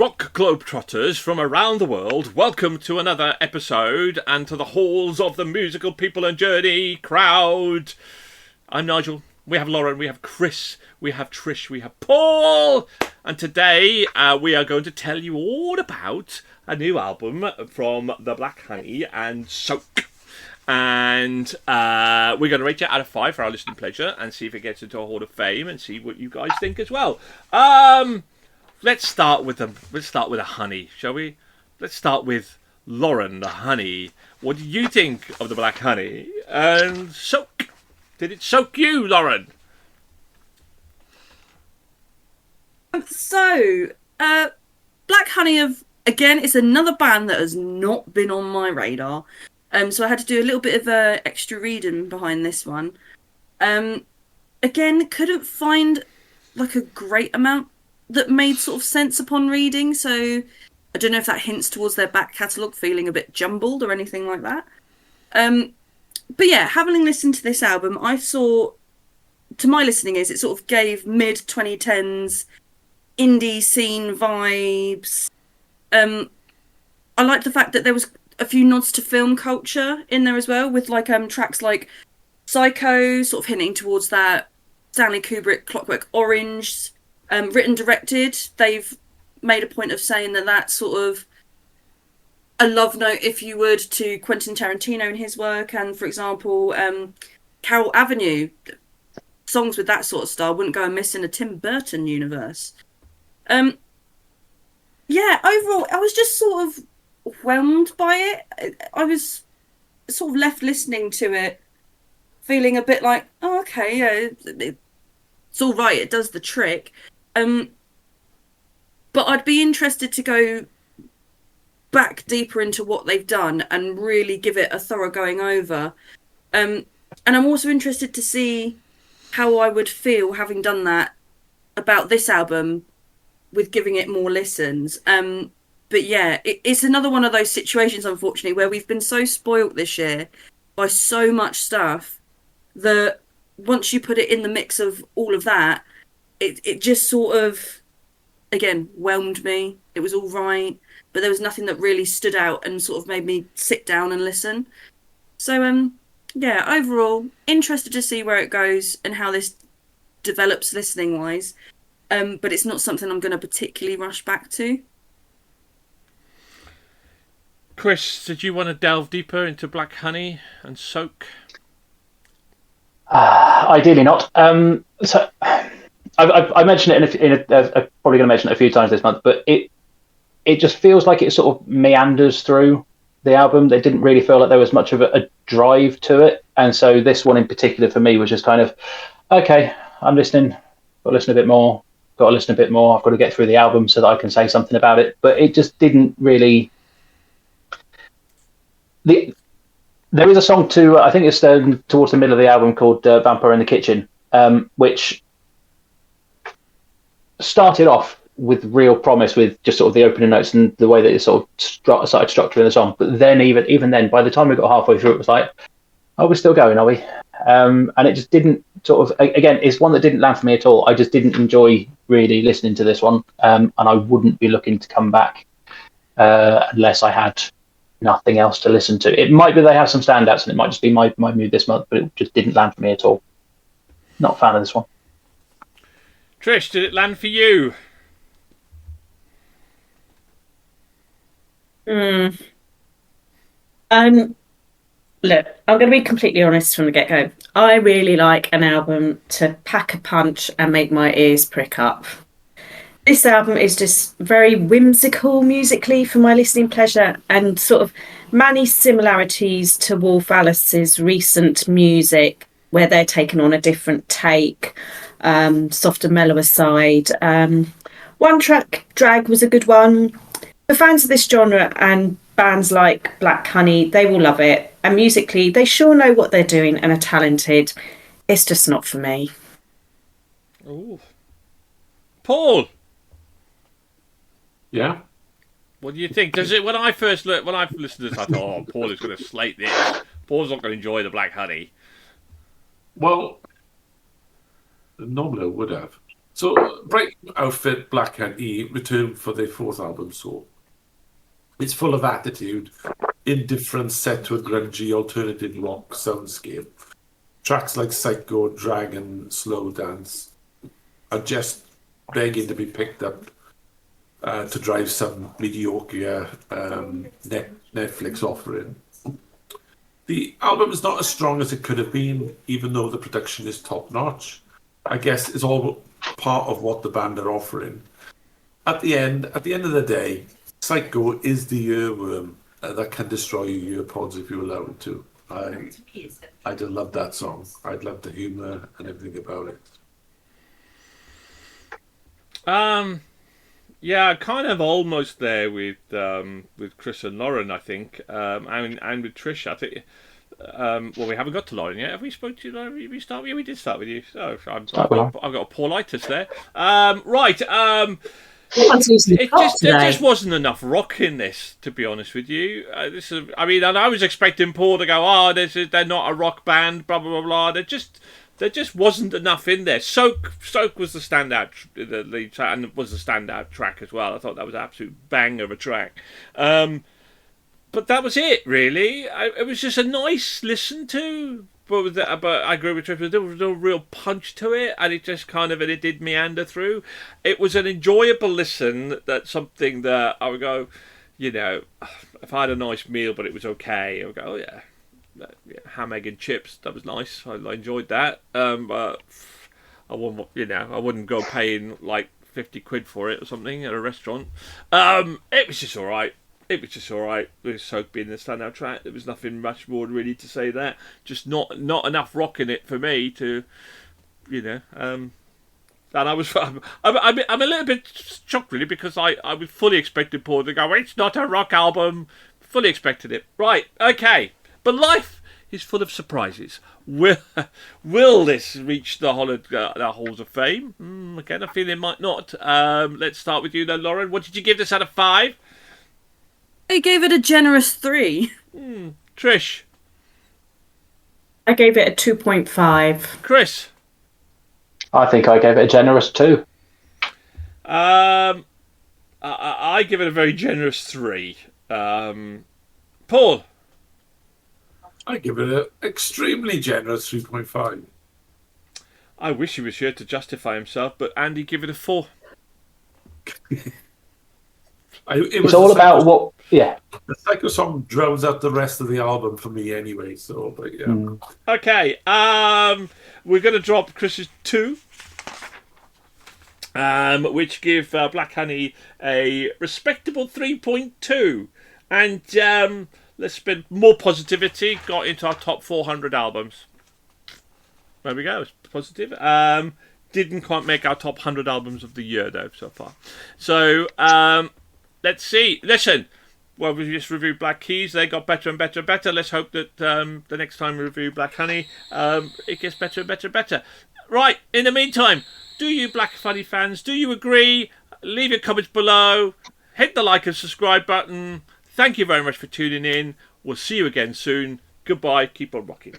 Rock Globetrotters from around the world, welcome to another episode and to the halls of the musical people and journey crowd. I'm Nigel, we have Lauren, we have Chris, we have Trish, we have Paul, and today we are going to tell you all about a new album from the Black Honey and Soak. And we're going to rate it out of 5 for our listening pleasure and see if it gets into a Hall of Fame and see what you guys think as well. Let's start with a honey, shall we? Let's start with Lauren, the honey. What do you think of the Black Honey? And Soak. Did it soak you, Lauren? Black Honey again, it's another band that has not been on my radar. So I had to do a little bit of extra reading behind this one. Again, couldn't find like a great amount that made sort of sense upon reading, so I don't know if that hints towards their back catalogue feeling a bit jumbled or anything like that. But yeah, having listened to this album, I saw, to my listening it sort of gave mid-2010s indie scene vibes. I liked the fact that there was a few nods to film culture in there as well, with like tracks like Psycho, sort of hinting towards that Stanley Kubrick Clockwork Orange. Written, directed, they've made a point of saying that that's sort of a love note, if you would, to Quentin Tarantino and his work. And, for example, Carol Avenue, songs with that sort of style wouldn't go amiss in a Tim Burton universe. Yeah, overall, I was just sort of whelmed by it. I was sort of left listening to it, feeling a bit like, oh, okay, yeah, it's all right, it does the trick. But I'd be interested to go back deeper into what they've done and really give it a thorough going over. And I'm also interested to see how I would feel having done that about this album with giving it more listens. But yeah, it's another one of those situations, unfortunately, where we've been so spoilt this year by so much stuff that once you put it in the mix of all of that, it just sort of, again, whelmed me. It was all right, but there was nothing that really stood out and sort of made me sit down and listen. So, yeah, overall, interested to see where it goes and how this develops listening-wise. But it's not something I'm going to particularly rush back to. Chris, did you want to delve deeper into Black Honey and Soak? Ideally not. So I mentioned it I'm probably going to mention it a few times this month, but it just feels like it sort of meanders through the album. It didn't really feel like there was much of a drive to it, and so this one in particular for me was just kind of, okay, I'm listening, got to listen a bit more, I've got to get through the album so that I can say something about it. But it just didn't really. There is a song I think it's towards the middle of the album called Vampire in the Kitchen, which started off with real promise with just sort of the opening notes and the way that it sort of started structuring the song. But then even then, by the time we got halfway through, it was like, oh, we're still going, are we? And it just didn't sort of, again, it's one that didn't land for me at all. I just didn't enjoy really listening to this one. And I wouldn't be looking to come back unless I had nothing else to listen to. It might be they have some standouts and it might just be my mood this month, but it just didn't land for me at all. Not a fan of this one. Trish, did it land for you? Look, I'm going to be completely honest from the get-go. I really like an album to pack a punch and make my ears prick up. This album is just very whimsical musically for my listening pleasure, and sort of many similarities to Wolf Alice's recent music, where they're taking on a different take, softer, mellower side. One track, Drag, was a good one. For fans of this genre and bands like Black Honey, they will love it. And musically, they sure know what they're doing and are talented. It's just not for me. Ooh. Paul! Yeah? What do you think? Does it? When I listened to this, I thought, oh, Paul is going to slate this. Paul's not going to enjoy the Black Honey. Well, normally I would have. So, Brighton outfit Black Honey returned for their fourth album, so it's full of attitude, indifference set to a grungy alternative rock soundscape. Tracks like Psycho, Dragon, Slow Dance are just begging to be picked up to drive some mediocre Netflix offering. The album is not as strong as it could have been, even though the production is top notch. I guess it's all part of what the band are offering. At the end of the day, Psycho is the earworm that can destroy your earpods if you allow it to. I'd love that song. I'd love the humour and everything about it. Yeah, kind of almost there with Chris and Lauren, I think, and with Trish. I think. Well, we haven't got to Lauren yet. Have we spoke to you, Lauren? We start. Yeah, we did start with you. So I've got a Paulitis there. Right. There just wasn't enough rock in this, to be honest with you. And I was expecting Paul to go, "Oh, they're not a rock band," blah blah blah blah. There just wasn't enough in there. Soak was the standout, the lead track, and was the standout track as well. I thought that was an absolute bang of a track. But that was it, really. It was just a nice listen to. But I agree with Trish, there was no real punch to it, and it just it did meander through. It was an enjoyable listen. That's something that I would go, if I had a nice meal, but it was okay, I would go, oh yeah, ham, egg and chips, that was nice. I enjoyed that. But I wouldn't go paying like 50 quid for it or something at a restaurant. It was just all right. With Soak being the standout track, there was nothing much more really to say there. Just not enough rock in it for me to, And I'm a little bit shocked really, because I was fully expecting Paul to go, "It's not a rock album." Fully expected it. Right, okay, but life is full of surprises. Will this reach the halls of fame? Again, I feel it might not. Let's start with you then, Lauren. What did you give this out of 5? I gave it a generous 3. Trish? I gave it a 2.5. Chris? I think I gave it a generous 2. I give it a very generous 3. Paul? I give it an extremely generous 3.5. I wish he was here to justify himself, but Andy give it a 4. It's all about what. Yeah. The Psycho song drowns out the rest of the album for me anyway. So, but yeah. Okay. We're going to drop Chris's 2, which give Black Honey a respectable 3.2, and let's spend more positivity. Got into our top 400 albums. There we go. It's positive. Didn't quite make our top 100 albums of the year though so far. So. Let's see. Listen, well, we just reviewed Black Keys. They got better and better and better. Let's hope that the next time we review Black Honey, it gets better and better and better. Right, in the meantime, do you Black Honey fans, do you agree? Leave your comments below. Hit the like and subscribe button. Thank you very much for tuning in. We'll see you again soon. Goodbye. Keep on rocking.